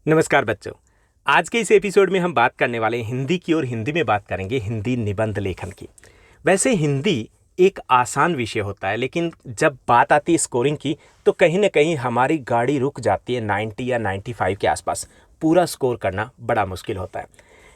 नमस्कार बच्चों। आज के इस एपिसोड में हम बात करने वाले हैं हिंदी की और हिंदी में बात करेंगे हिंदी निबंध लेखन की। वैसे हिंदी एक आसान विषय होता है, लेकिन जब बात आती है स्कोरिंग की तो कहीं ना कहीं हमारी गाड़ी रुक जाती है 90 या 95 के आसपास। पूरा स्कोर करना बड़ा मुश्किल होता है।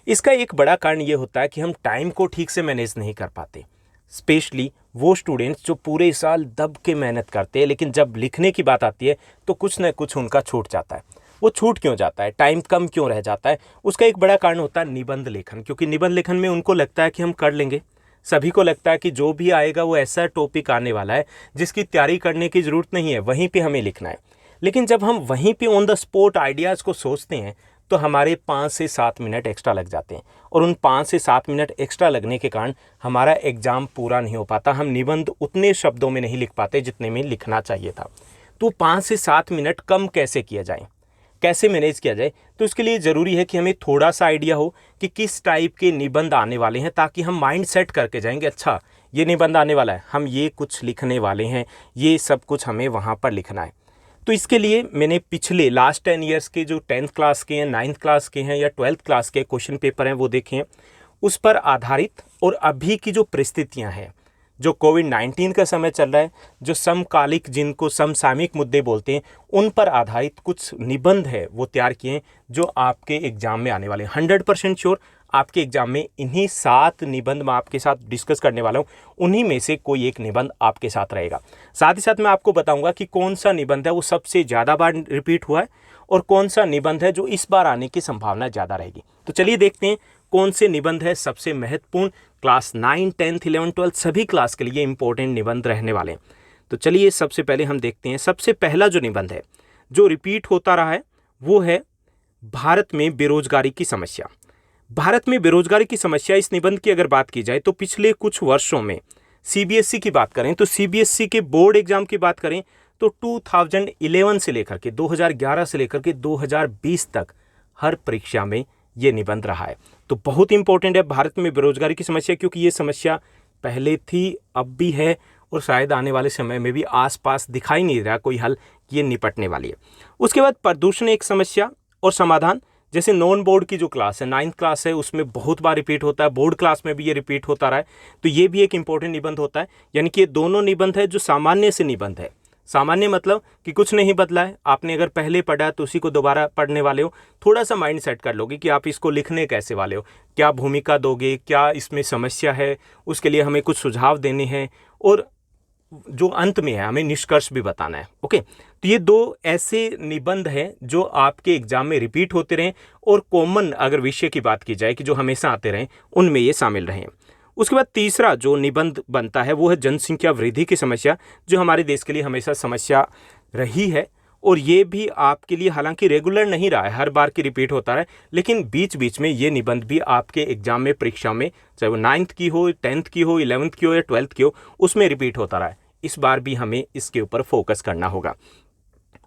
इसका एक बड़ा कारण ये होता है कि हम टाइम को ठीक से मैनेज नहीं कर पाते। स्पेशली वो स्टूडेंट्स जो पूरे साल दब के मेहनत करते हैं, लेकिन जब लिखने की बात आती है तो कुछ ना कुछ उनका छूट जाता है। वो छूट क्यों जाता है, टाइम कम क्यों रह जाता है? उसका एक बड़ा कारण होता है निबंध लेखन। क्योंकि निबंध लेखन में उनको लगता है कि हम कर लेंगे। सभी को लगता है कि जो भी आएगा वो ऐसा टॉपिक आने वाला है जिसकी तैयारी करने की ज़रूरत नहीं है, वहीं पे हमें लिखना है। लेकिन जब हम वहीं पे ऑन द स्पॉट आइडियाज़ को सोचते हैं तो हमारे 5 से 7 मिनट एक्स्ट्रा लग जाते हैं, और उन 5 से 7 मिनट एक्स्ट्रा लगने के कारण हमारा एग्ज़ाम पूरा नहीं हो पाता। हम निबंध उतने शब्दों में नहीं लिख पाते जितने में लिखना चाहिए था। तो 5 से 7 मिनट कम कैसे किया जाए, कैसे मैनेज किया जाए? तो इसके लिए ज़रूरी है कि हमें थोड़ा सा आइडिया हो कि किस टाइप के निबंध आने वाले हैं, ताकि हम माइंड सेट करके जाएंगे, अच्छा ये निबंध आने वाला है, हम ये कुछ लिखने वाले हैं, ये सब कुछ हमें वहाँ पर लिखना है। तो इसके लिए मैंने पिछले लास्ट 10 ईयर्स के जो 10th क्लास के हैं, 9th क्लास के हैं या 12th क्लास के क्वेश्चन पेपर हैं वो देखे हैं, उस पर आधारित, और अभी की जो परिस्थितियाँ हैं, जो कोविड-19 का समय चल रहा है, जो समकालिक, जिनको समसामयिक मुद्दे बोलते हैं, उन पर आधारित कुछ निबंध है वो तैयार किए हैं जो आपके एग्जाम में आने वाले हैं। 100% श्योर आपके एग्जाम में इन्हीं 7 निबंध मैं आपके साथ डिस्कस करने वाला हूँ। उन्हीं में से कोई एक निबंध आपके साथ रहेगा। साथ ही साथ मैं आपको बताऊंगा कि कौन सा निबंध है वो सबसे ज़्यादा बार रिपीट हुआ है और कौन सा निबंध है जो इस बार आने की संभावना ज़्यादा रहेगी। तो चलिए देखते हैं कौन से निबंध है सबसे महत्वपूर्ण। क्लास 9, 10, 11, 12 सभी क्लास के लिए इंपॉर्टेंट निबंध रहने वाले हैं। तो चलिए सबसे पहले हम देखते हैं। सबसे पहला जो निबंध है जो रिपीट होता रहा है वो है भारत में बेरोजगारी की समस्या। भारत में बेरोजगारी की समस्या, इस निबंध की अगर बात की जाए तो पिछले कुछ वर्षों में सीबीएसई की बात करें तो सीबीएसई के बोर्ड एग्जाम की बात करें तो 2011 से लेकर के 2011 से लेकर के 2020 तक हर परीक्षा में ये निबंध रहा है। तो बहुत इंपॉर्टेंट है भारत में बेरोजगारी की समस्या, क्योंकि ये समस्या पहले थी, अब भी है, और शायद आने वाले समय में भी आसपास दिखाई नहीं रहा कोई हल कि ये निपटने वाली है। उसके बाद प्रदूषण एक समस्या और समाधान। जैसे नॉन बोर्ड की जो क्लास है, 9th क्लास है, उसमें बहुत बार रिपीट होता है, बोर्ड क्लास में भी ये रिपीट होता रहा है, तो ये भी एक इंपॉर्टेंट निबंध होता है। यानी कि ये दोनों निबंध है जो सामान्य से निबंध है। सामान्य मतलब कि कुछ नहीं बदला है, आपने अगर पहले पढ़ा तो उसी को दोबारा पढ़ने वाले हो। थोड़ा सा माइंड सेट कर लोगे कि आप इसको लिखने कैसे वाले हो, क्या भूमिका दोगे, क्या इसमें समस्या है, उसके लिए हमें कुछ सुझाव देने हैं, और जो अंत में है हमें निष्कर्ष भी बताना है। ओके, तो ये 2 ऐसे निबंध हैं जो आपके एग्जाम में रिपीट होते रहें, और कॉमन अगर विषय की बात की जाए कि जो हमेशा आते रहें, उनमें ये शामिल रहें। उसके बाद तीसरा जो निबंध बनता है वो है जनसंख्या वृद्धि की समस्या, जो हमारे देश के लिए हमेशा समस्या रही है, और ये भी आपके लिए हालांकि रेगुलर नहीं रहा है, हर बार की रिपीट होता है, लेकिन बीच बीच में ये निबंध भी आपके एग्जाम में, परीक्षा में, चाहे वो 9th की हो, 10th की हो, 11th की हो या 12th की हो, उसमें रिपीट होता रहा है। इस बार भी हमें इसके ऊपर फोकस करना होगा।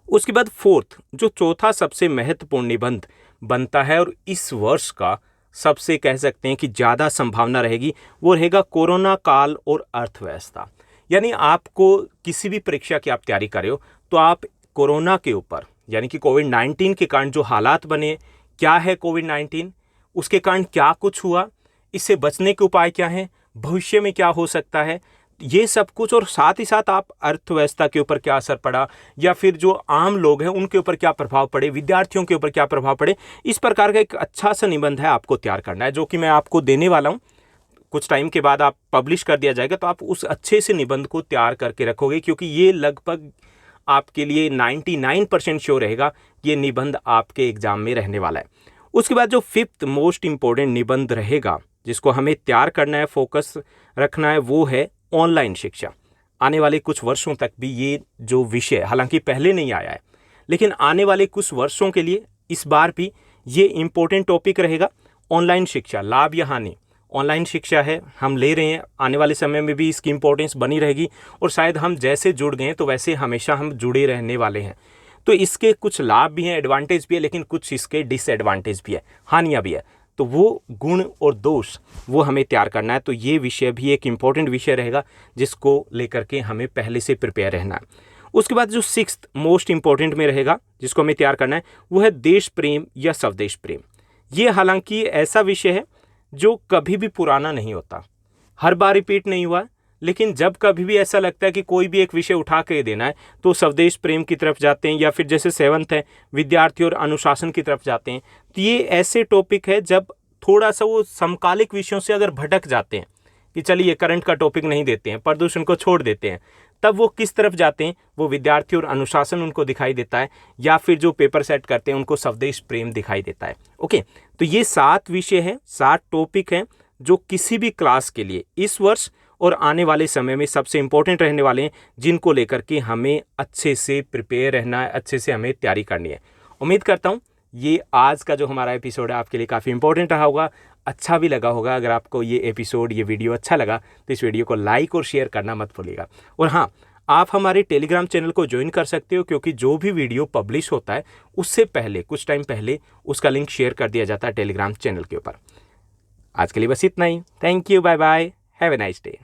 उसके बाद फोर्थ, जो चौथा सबसे महत्वपूर्ण निबंध बनता है और इस वर्ष का सबसे कह सकते हैं कि ज़्यादा संभावना रहेगी, वो रहेगा कोरोना काल और अर्थव्यवस्था। यानी आपको किसी भी परीक्षा की आप तैयारी कर रहे हो तो आप कोरोना के ऊपर, यानी कि कोविड-19 के कारण जो हालात बने, क्या है कोविड-19, उसके कारण क्या कुछ हुआ, इससे बचने के उपाय क्या हैं, भविष्य में क्या हो सकता है, ये सब कुछ, और साथ ही साथ आप अर्थव्यवस्था के ऊपर क्या असर पड़ा, या फिर जो आम लोग हैं उनके ऊपर क्या प्रभाव पड़े, विद्यार्थियों के ऊपर क्या प्रभाव पड़े, इस प्रकार का एक अच्छा सा निबंध है आपको तैयार करना है, जो कि मैं आपको देने वाला हूँ। कुछ टाइम के बाद आप पब्लिश कर दिया जाएगा, तो आप उस अच्छे से निबंध को तैयार करके रखोगे, क्योंकि ये लगभग आपके लिए 99% श्योर रहेगा कि ये निबंध आपके एग्जाम में रहने वाला है। उसके बाद जो 5th मोस्ट इंपॉर्टेंट निबंध रहेगा जिसको हमें तैयार करना है, फोकस रखना है, वो है ऑनलाइन शिक्षा। आने वाले कुछ वर्षों तक भी ये जो विषय, हालांकि पहले नहीं आया है, लेकिन आने वाले कुछ वर्षों के लिए इस बार भी ये इम्पोर्टेंट टॉपिक रहेगा। ऑनलाइन शिक्षा, लाभ या हानि। ऑनलाइन शिक्षा है, हम ले रहे हैं, आने वाले समय में भी इसकी इंपॉर्टेंस बनी रहेगी, और शायद हम जैसे जुड़ गए तो वैसे हमेशा हम जुड़े रहने वाले हैं। तो इसके कुछ लाभ भी हैं, एडवांटेज भी है, लेकिन कुछ इसके डिसएडवांटेज भी है, हानियाँ भी है। तो वो गुण और दोष वो हमें तैयार करना है। तो ये विषय भी एक इम्पॉर्टेंट विषय रहेगा जिसको लेकर के हमें पहले से प्रिपेयर रहना है। उसके बाद जो सिक्स्थ मोस्ट इंपॉर्टेंट में रहेगा जिसको हमें तैयार करना है वो है देश प्रेम या स्वदेश प्रेम। ये हालांकि ऐसा विषय है जो कभी भी पुराना नहीं होता, हर बार रिपीट नहीं हुआ, लेकिन जब कभी भी ऐसा लगता है कि कोई भी एक विषय उठा के देना है तो स्वदेश प्रेम की तरफ जाते हैं, या फिर जैसे सेवंथ है विद्यार्थी और अनुशासन की तरफ जाते हैं। तो ये ऐसे टॉपिक है जब थोड़ा सा वो समकालिक विषयों से अगर भटक जाते हैं कि चलिए करंट का टॉपिक नहीं देते हैं, प्रदूषण को छोड़ देते हैं, तब वो किस तरफ जाते हैं, वो विद्यार्थी और अनुशासन उनको दिखाई देता है, या फिर जो पेपर सेट करते हैं उनको स्वदेश प्रेम दिखाई देता है। ओके, तो ये 7 विषय हैं, 7 टॉपिक हैं जो किसी भी क्लास के लिए इस वर्ष और आने वाले समय में सबसे इंपॉर्टेंट रहने वाले हैं, जिनको लेकर के हमें अच्छे से प्रिपेयर रहना है, अच्छे से हमें तैयारी करनी है। उम्मीद करता हूँ ये आज का जो हमारा एपिसोड है आपके लिए काफ़ी इंपॉर्टेंट रहा होगा, अच्छा भी लगा होगा। अगर आपको ये एपिसोड, ये वीडियो अच्छा लगा तो इस वीडियो को लाइक और शेयर करना मत भूलिएगा। और हाँ, आप हमारे टेलीग्राम चैनल को ज्वाइन कर सकते हो, क्योंकि जो भी वीडियो पब्लिश होता है उससे पहले, कुछ टाइम पहले उसका लिंक शेयर कर दिया जाता है टेलीग्राम चैनल के ऊपर। आज के लिए बस इतना ही। Thank you, bye bye, have a nice day.